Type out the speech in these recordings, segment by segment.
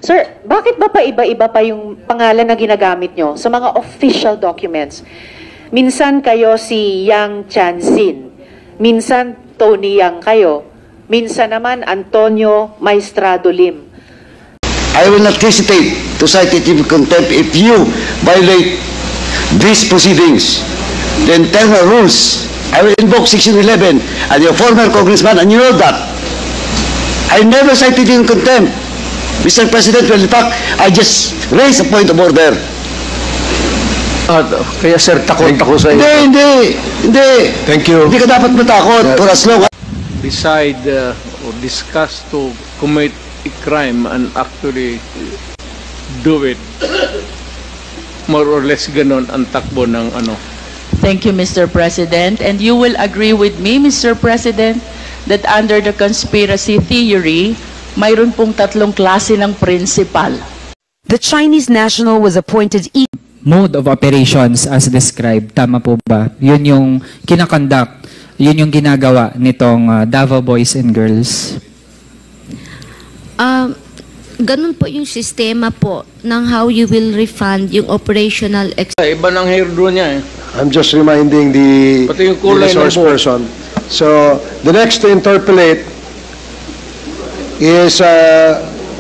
Sir, bakit ba paiba-iba pa yung pangalan na ginagamit nyo sa mga official documents? Minsan kayo si Yang Chansin, minsan Tony Yang kayo, minsan naman Antonio Maestrado Lim. I will not hesitate to cite it in contempt if you violate these proceedings. The internal rules, I will invoke Section 11 and your former congressman, and you know that. I never cited in contempt, Mr. President. Well, in fact, I just raised a point of order. Kaya sir, takot ako sa iyo. Hindi. Thank you. Hindi ka dapat matakot for as long as decide or discuss to commit a crime and actually do it. More or less ganon ang takbo ng ano. Thank you, Mr. President. And you will agree with me, Mr. President, that under the conspiracy theory, mayroon pong tatlong klase ng principal. The Chinese national was appointed mode of operations as described. Tama po ba? Yun yung kinakonduct, yun yung ginagawa nitong Davao Boys and Girls. Ganun po yung sistema po ng how you will refund yung operational Iba ng hairdo niya eh. I'm just reminding the resource person. So, the next to interpolate is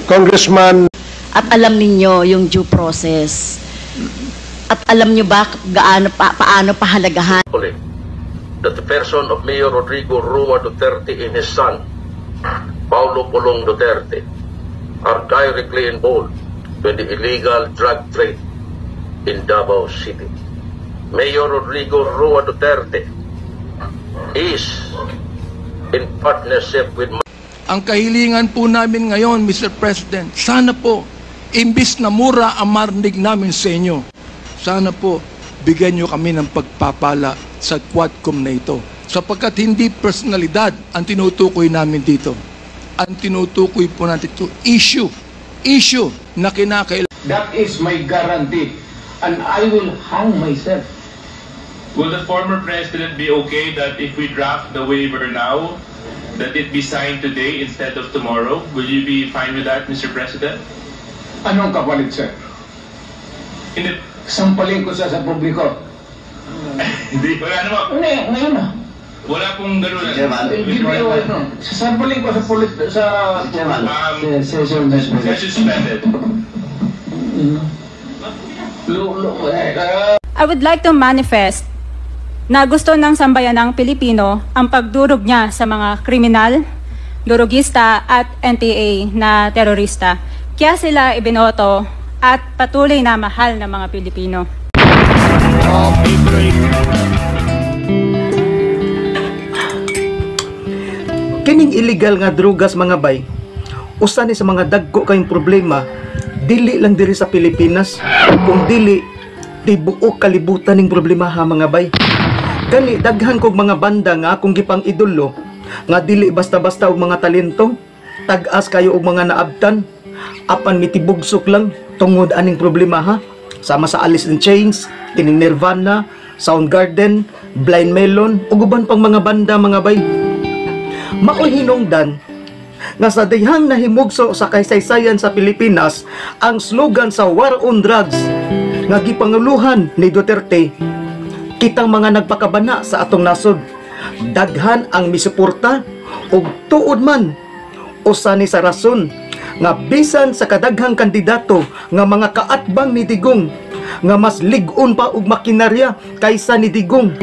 Congressman. At alam ninyo yung due process. At alam nyo ba paano pahalagahan? That the person of Mayor Rodrigo Rua Duterte and his son, Paulo Pulong Duterte, are directly involved with the illegal drug trade in Davao City. Mayor Rodrigo Rua Duterte is in partnership with... Ang kahilingan po namin ngayon, Mr. President, sana po, imbis na mura ang marinig namin sa inyo, sana po, bigyan nyo kami ng pagpapala sa Quadcom na ito. Sapagkat hindi personalidad ang tinutukoy namin dito. Ang tinutukoy po natin ito, issue na kinakailangan. That is my guarantee, and I will hang myself. Will the former president be okay that if we draft the waiver now, that it be signed today instead of tomorrow? Will you be fine with that, Mr. President? Anong kapalit, sir? Hindi. Sampalin ko sa publiko. Hindi, wala naman. Ngayon na. Wala pong gano'n. Sasampalin ko sa pulis, sa... Session suspended. I would like to manifest na gusto ng sambayanang Pilipino ang pagdurog niya sa mga kriminal, durugista at NPA na terorista. Kaya sila ibinoto at patuloy na mahal ng mga Pilipino. Kining illegal nga drugas mga bay, usa ni sa mga dagko kayong problema, dili lang diri sa Pilipinas, kung dili tibuok kalibutan ning problema ha mga bay. Kani daghan kog mga banda nga akong gipang idolo nga dili basta-basta og mga talento, tag-as kayo og mga naabtan, apan mitibugsok lang tungod aning problema ha. Sama sa Alice in Chains, kining Nirvana, Soundgarden, Blind Melon ug uban pang mga banda mga bay. Maoy hinungdan nga sa dihang nahimugso sa kaysaysayan sa Pilipinas ang slogan sa War on Drugs nga gipanguluhan ni Duterte, kitang mga nagpakabana sa atong nasod, daghan ang misuporta ug tuod man usa ni sa rason nga bisan sa kadaghang kandidato nga mga kaatbang ni Digong nga mas lig-on pa og makinarya kaysa ni Digong,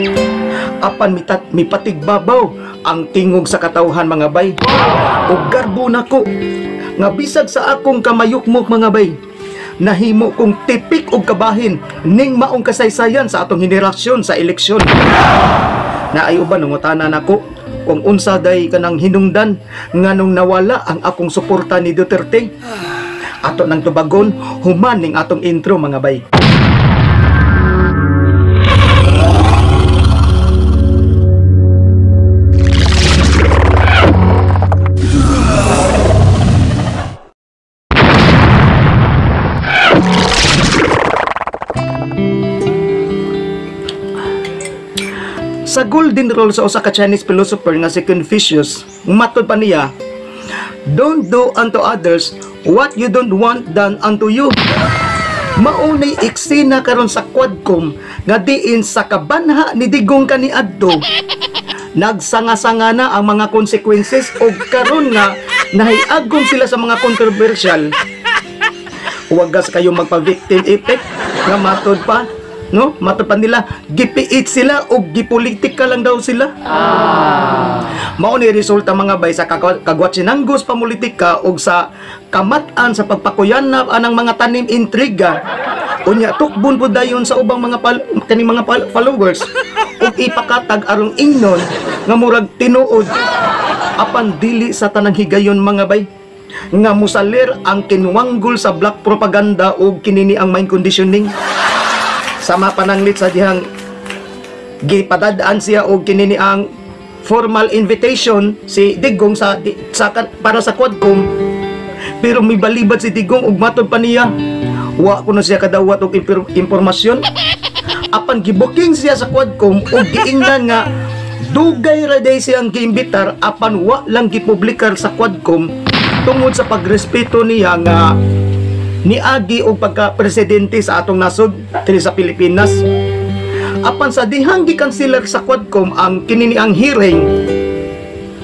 apan mipatigbabaw ang tingog sa katawhan mga bay. Ug garbo nako nga bisag sa akong kamayukmok mga bay, nahimo kong tipik og kabahin ning maong kasaysayan sa atong henerasyon sa eleksyon. Naay uban nangutana nako kung unsa day kanang hinungdan nganong nawala ang akong suporta ni Duterte. Ato nang tubagon human ning atong intro mga bay. Sa golden rule sa usa ka Chinese philosopher nga si Confucius, matod pa niya don't do unto others what you don't want done unto you. Maunay eksena karon sa Quadcom nga diin sa kabanha ni Digong kaniadto nagsanga-sanga na ang mga consequences o karon nga nahiagom sila sa mga controversial. Huwag gas kayo magpa-victim effect nga matod pa, no? Matod pa nila gipiit sila o gipolitika lang daw sila. Mao ni resulta mga bay sa kagwatsinanggos pamulitika o sa kamatan sa pagpakuyanap anang mga tanim intriga. Unya tukbon po dayon sa ubang mga followers ug ipakatag arong ingnon nga murag tinuod apan dili sa tanang higayon mga bay nga musalir ang kinwanggol sa black propaganda ug kinini ang mind conditioning. Sama pananglit sa dihang gipadadaan siya og kinini ang formal invitation si Digong para sa Quadcom, pero may balibad si Digong ug matod pa niya wa kuno siya kadawat og impormasyon. Apan gibuking siya sa Quadcom ug giingnan nga dugay ra day siyang giimbitar apan wa lang gipublikar sa Quadcom tungod sa pagrespeto niya nga niagi og pagka-presidente sa atong nasod diri sa Pilipinas. Apan sa dihang gikanselar sa Quadcom ang kinini ang hearing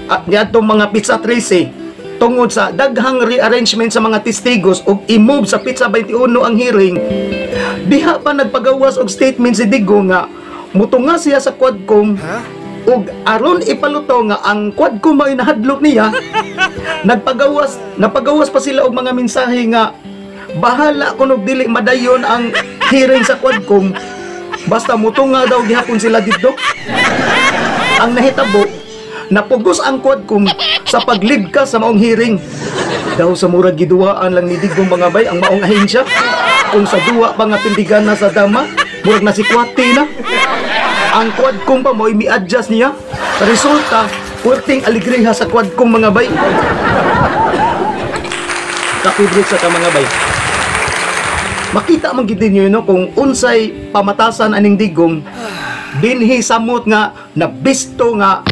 at niadtong mga pizza 13 tungod sa daghang rearrangement sa mga testigos ug i-move sa pizza 21 ang hearing, diha pa nagpagawas og statement si Digong nga mutunga siya sa Quadcom ug aron ipaluto nga ang Quadcom ay nahadlok niya. Napagawas pa sila og mga mensahe nga bahala kuno dili madayon ang hearing sa Quadcom basta mutunga daw gihapon sila dito. Ang nahitabo napugos ang Quadcom sa paglibkas sa maong hearing. Daw sa murag giduaan lang ni Digong mga bay ang maong ahensya. Kung sa duwa pa nga pindigan na sa dama, murag na si Kwati na. Ang Quadcom pa mo'y mi-adjust niya. Resulta, puwerteng aligreha sa Quadcom mga bay. Kapibrit sa ka mga bay. Makita man gid ninyo no kung unsay pamatasan aning Digong dinhi samot nga nabisto nga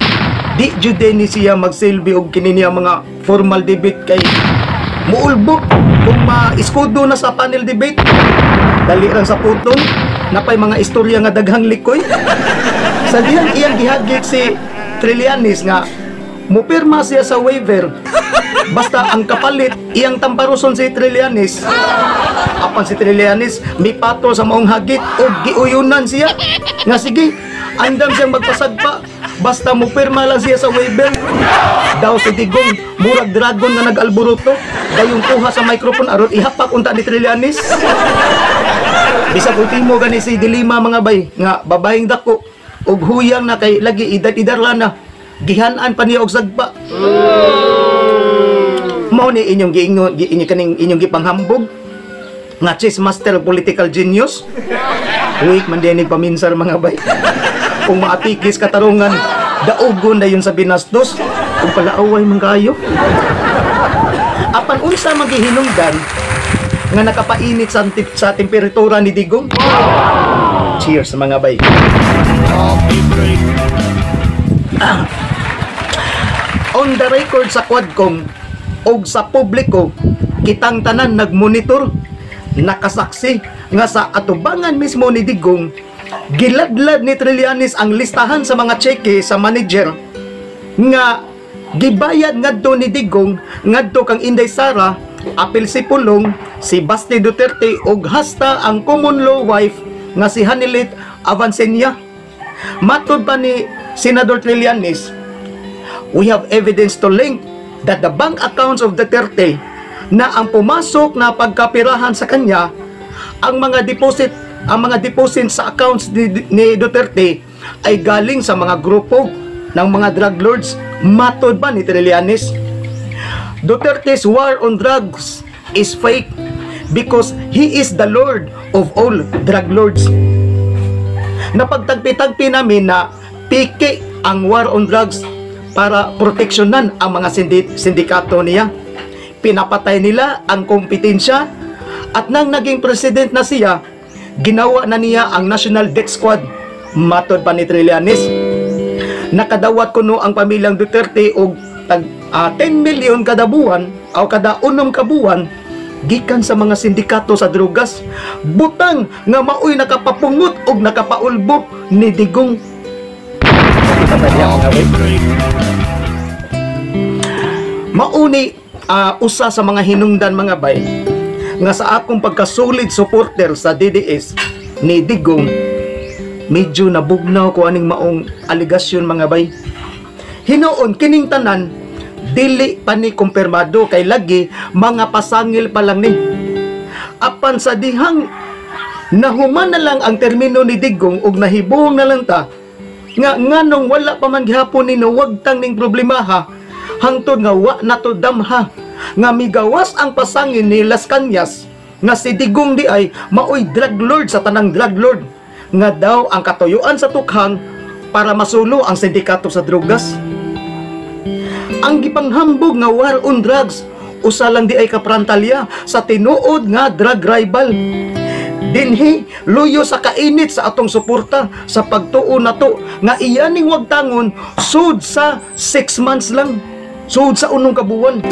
di jud ni siya magsilbi og kinini mga formal debate kay muulbok kung ma-iskudo na sa panel debate dali lang sa puton napay mga istorya nga daghang likoy. Sa dihang iyang gihagik si Trillanes nga mupirma siya sa waiver basta ang kapalit iyang tamparuson si Trillanes. Apan si Trillanes may patol sa maong hagit o giuyunan siya nga sige andam siyang magpasagpa basta mupirma lang siya sa waiver. Daw si Digong murag dragon nga nag-alburuto dayong kuha sa microphone aron ihapak unta ni Trillanes. Bisag ultimo gani si dilema mga bay nga babayeng dako ug huyang na kay lagi idar-idarla na gihanan pa niya og sagpa. Mao ni inyong giingon inyong gipanghambog nga chess master political genius. Wait man dinig paminsar mga bay. Kung maapikis katarungan daugon na yun sa binastos kung palaaway man kayo. Apan unsa maghihinungdan nga nakapainit sa temperatura ni Digong. Cheers mga bay. On the record sa Quadcom og sa publiko kitang tanan nagmonitor nakasaksi nga sa atubangan mismo ni Digong giladlad ni Trillanes ang listahan sa mga cheque sa manager nga gibayad ngadto ni Digong ngadto kang Inday Sara, Apil si Pulong, si Basti Duterte ug hasta ang common law wife nga si Hanilit Avancenia. Matod pa ni Senador Trillanes, we have evidence to link that the bank accounts of Duterte na ang pumasok na pagkapirahan sa kanya ang mga deposit sa accounts ni Duterte ay galing sa mga grupo ng mga drug lords. Matod ba ni Trillanes, Duterte's war on drugs is fake because he is the lord of all drug lords. Napagtagpi-tagpi namin na piki ang war on drugs para proteksyonan ang mga sindikato niya. Pinapatay nila ang kompetensya at nang naging president na siya, ginawa na niya ang National Death Squad. Matod pa ni Trillanes, nakadawat kuno ang pamilyang Duterte og 10 million kada buwan o kada unom ka buwan gikan sa mga sindikato sa drugas, butang nga maoy nakapapungot og nakapaulbo ni Digong. Mauni usa sa mga hinungdan mga bay nga sa akong pagkasulid supporter sa DDS ni Digong, medyo nabugnaw ko aning maong aligasyon mga bay. Hinuon kining tanan dili pa ni kumpirmado kay lagi mga pasangil pa lang ni. Apan sa dihang nahuman na lang ang termino ni Digong ug nahibong na lang ta nga nganong wala pa man gihapon ni wagtang ning problema ha, hangtod nga wa nato damha nga migawas ang pasangil ni Las Cañas nga si Digong di ay maoy drug lord sa tanang drug lord nga daw ang katuyuan sa tukhang para masulo ang sindikato sa drugas. Ang gipanghambog nga war on drugs usa lang di ay kaprantalya sa tinuod nga drug rival. Dinhi luyo sa kainit sa atong suporta sa pagtuo nato nga iyaning wagtangon sud sa 6 months lang, sud sa unong kabuwan.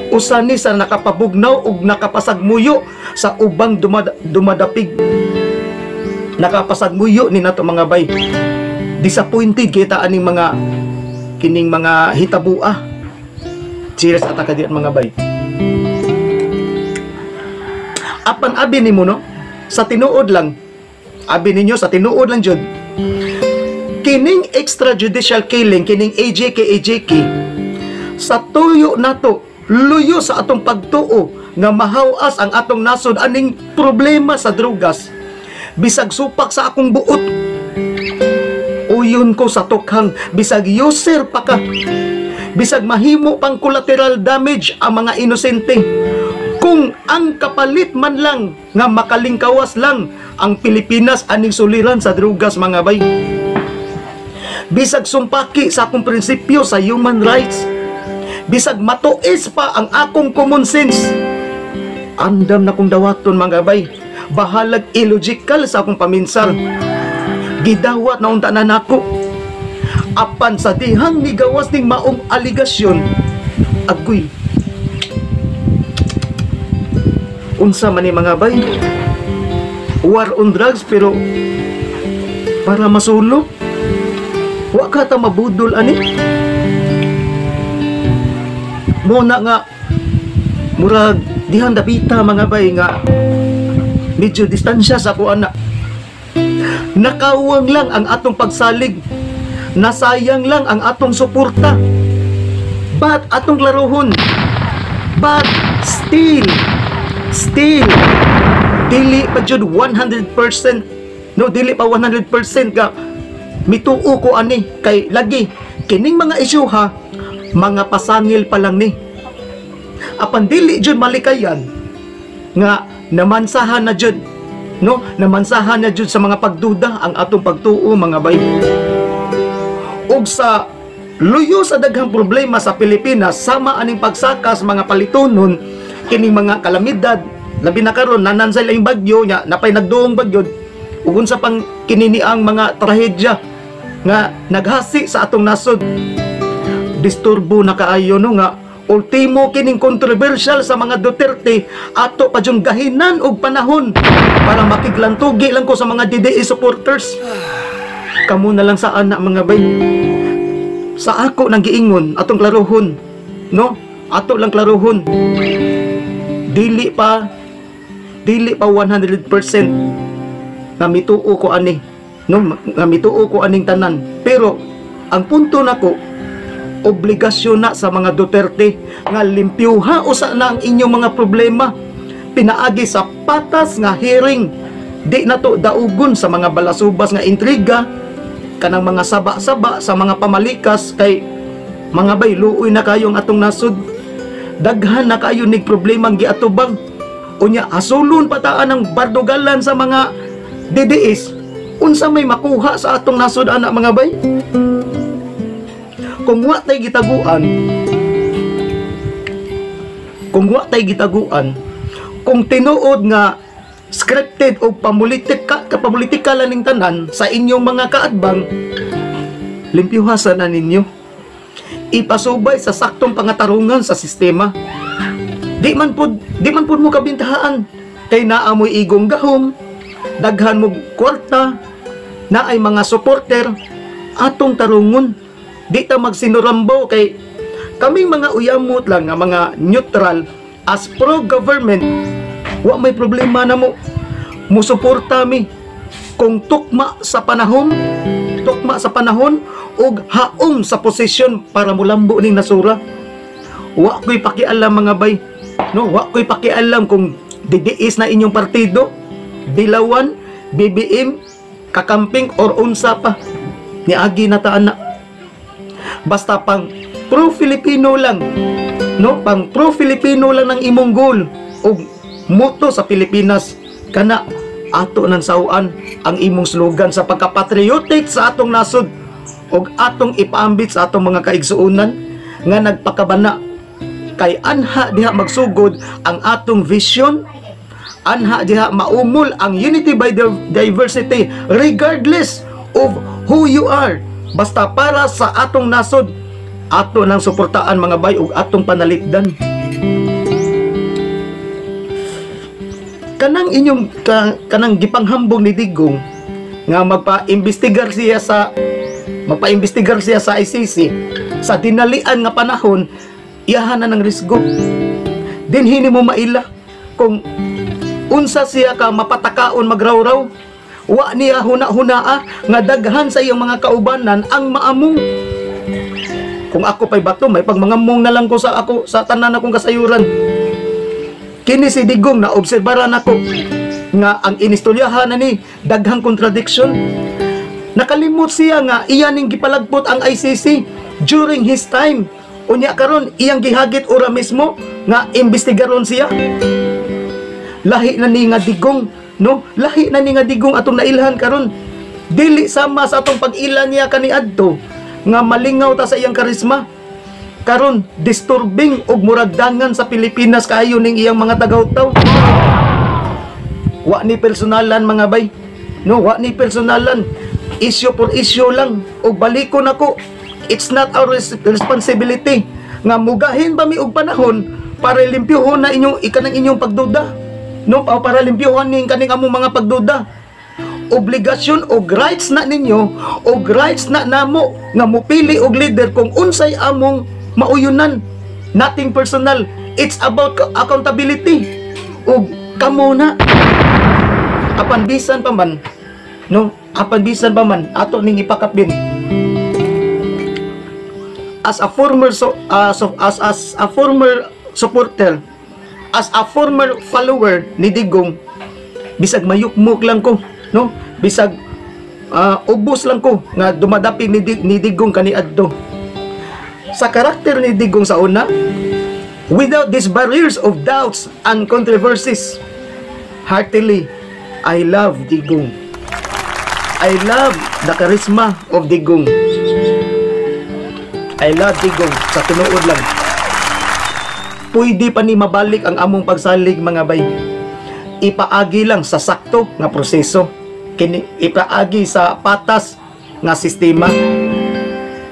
Usa ni sa nakapabugnaw ug nakapasagmuyo sa ubang dumadapig. Nakapasagmuyo ni nato mga bay. Disappointed kita aning mga kining mga hitabua. Cheers at akadian mga bay. Apan abi nimo no, sa tinuod lang, abi ninyo sa tinuod lang jud, kining extrajudicial killing, kining AJK sa tuyo nato, luyo sa atong pagtuo nga mahawas ang atong nasod aning problema sa drugas. Bisag supak sa akong buot, uyon ko sa tukhang bisag user pa ka, bisag mahimo pang collateral damage ang mga inosente, kung ang kapalit man lang nga makalingkawas lang ang Pilipinas aning suliran sa drugas mga bay. Bisag sumpaki sa akong prinsipyo sa human rights, bisag matuis pa ang akong common sense, andam na kong dawaton mga bay, bahalag illogical sa akong paminsal. Gidawat na unta na nako. Apan sa dihang nigawas ning maong aligasyon, agoy, unsa man ni mga bay, war on drugs pero para masulo, wa ka ta mabudol ani. Muna nga murag dihang dapita mga bay nga medyo distansya sa ako anak. Nakawang lang ang atong pagsalig, nasayang lang ang atong suporta. But atong laruhon, but still dili pa jud 100%, no, dili pa 100% ka mituo ko ani kay lagi kining mga isyu ha, mga pasangil pa lang ni. Apan dili jud malikayan nga namansahan na jud, no, namansahan na jud sa mga pagduda ang atong pagtuo mga bay. Og sa luyo sa daghang problema sa Pilipinas sama aning pagsakas mga palitonon kining mga kalamidad, labi na karon nanansay lang bagyo nya napay nagduong bagyo ug unsa pang kininiang mga trahedya nga naghasi sa atong nasod. Disturbo na kaayo no nga ultimo kining controversial sa mga Duterte ato pa jung gahinan og panahon para makiglantugi lang ko sa mga DDE supporters. Kamo na lang sa anak mga bay. Sa ako nang giingon atong klaruhon, no? Ato lang klaruhon. Dili pa 100% nga mituo ko ani, no, nga mituo ko aning tanan. Pero ang punto nako, obligasyon na sa mga Duterte nga limpyuha usa na ang inyong mga problema, pinaagi sa patas nga hearing, di na to daugon sa mga balasubas nga intriga kanang mga saba-saba sa mga pamalikas kay mga bay luoy na kayong atong nasod. Daghan na kayo nig problemang giatubang. Unya asulon pataan ang bardugalan sa mga DDS. Unsa may makuha sa atong nasod anak mga bay? Kung wa tay gitaguan, kung tinuod nga scripted o papolitika lang ning tanan sa inyong mga kaadbang, limpyuhasan na ninyo. ipasubay sa saktong pangatarungan sa sistema. Di man pud mo kabintahaan kay naamoy igong gahom, daghan mo kwarta, na ay mga supporter atong tarungon. Di ta magsinurambo kay kaming mga uyamot lang nga mga neutral as pro-government. Wa may problema na mo musuporta mi kung tukma sa panahon ug haom sa posisyon para mulambo ning nasura. Wa ko'y pakialam mga bay, no? Wa ko'y pakialam kung didiis na inyong partido, Dilawan, BBM, Kakamping or unsa pa. Niagi na taan na. Basta pang pro-Filipino lang, no? Pang pro-Filipino lang ng imong goal ug moto sa Pilipinas, kana ato nang sauan ang imong slogan sa pagka-patriotic sa atong nasod ug atong ipaambit sa atong mga kaigsuonan nga nagpakabana kay anha diha magsugod ang atong vision, anha diha maumol ang unity by diversity regardless of who you are. Basta para sa atong nasod, ato nang suportaan mga bay ug atong panalikdan. Kanang gipanghambog ni Digong nga magpa-imbestigar siya sa ICC sa dinalian nga panahon, iyahan na ng risgo. Dinhini mo maila kung unsa siya ka mapatakaon magrawraw, wa niya huna-hunaa nga daghan sa iyang mga kaubanan ang maamong. Kung ako pa'y bato, may pagmangamong na lang ko sa tanan akong kasayuran. Kini si Digong na obserbaran ako nga ang inistoryahan na ni daghang contradiction. Nakalimot siya nga iyaning gipalagpot ang ICC during his time. Unya karon iyang gihagit ora mismo nga imbestigaron siya. Lahi na ni nga Digong, no? Lahi na ni nga Digong atong nailhan karon. Dili sama sa atong pag-ilan niya kaniadto nga malingaw ta sa iyang karisma. Karon disturbing og muragdangan sa Pilipinas kaayo ning iyang mga tagautaw. Wa ni personalan mga bay, no? Wa ni personalan, issue for issue lang. Og balikon ako, it's not our responsibility nga mugahin ba mi og panahon para limpyohon na inyong pagduda, no? Para limpyohon ning kaning among mga pagduda. Obligasyon o rights na ninyo o rights na namo nga mupili og leader kung unsay among mauyunan. Nothing personal, it's about accountability. O kamo na apan bisan pa man, no? Apan bisan pa man ato ning ipakapin as a former as a former supporter, as a former follower ni Digong. Bisag mayukmok lang ko, no? Bisag ubos lang ko nga dumadapi ni Digong kaniadto. Sa karakter ni Digong sa una, without these barriers of doubts and controversies, heartily, I love Digong. I love the charisma of Digong. I love Digong sa tinuod lang. Pwede pa ni mabalik ang among pagsalig mga bay. Ipaagi lang sa sakto nga proseso. Ipaagi sa patas nga sistema.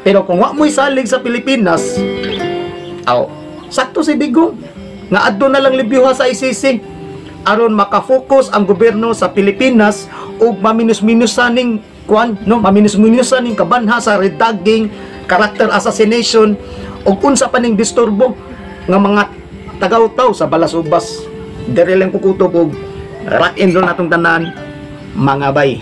Pero kung wa mo'y salig sa Pilipinas, sakto si Digong nga adto na lang libyuha sa ICC aron makafocus ang gobyerno sa Pilipinas ug maminus-minusan ning maminus-minusan ning kabanha sa red tagging, character assassination ug unsa pa ning disturbo nga mga tagautaw sa balasubas. Dere lang kukutob og rock and roll natong tanan mga bay.